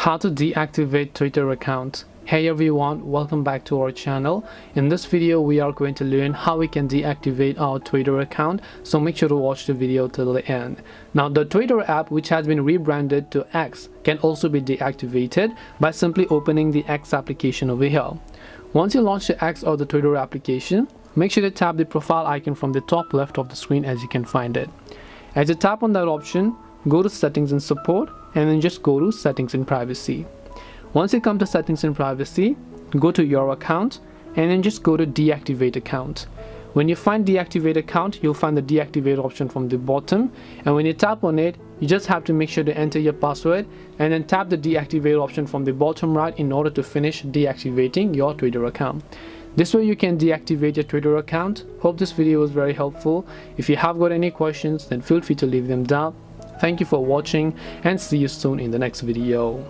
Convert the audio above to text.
How to deactivate Twitter account. Hey everyone, welcome back to our channel. In this video we are going to learn how we can deactivate our Twitter account, so make sure to watch the video till the end. Now the Twitter app, which has been rebranded to X, can also be deactivated by simply opening the X application over here. Once you launch the X or the Twitter application, make sure to tap the profile icon from the top left of the screen as you can find it. As you tap on that option, go to settings and support, and then just go to settings and privacy. Once you come to settings and privacy, go to your account and then just go to deactivate account. When you find deactivate account, you'll find the deactivate option from the bottom, and when you tap on it, you just have to make sure to enter your password and then tap the deactivate option from the bottom right in order to finish deactivating your Twitter account. This way you can deactivate your Twitter account. Hope this video was very helpful. If you have got any questions, then feel free to leave them down. Thank you for watching and see you soon in the next video.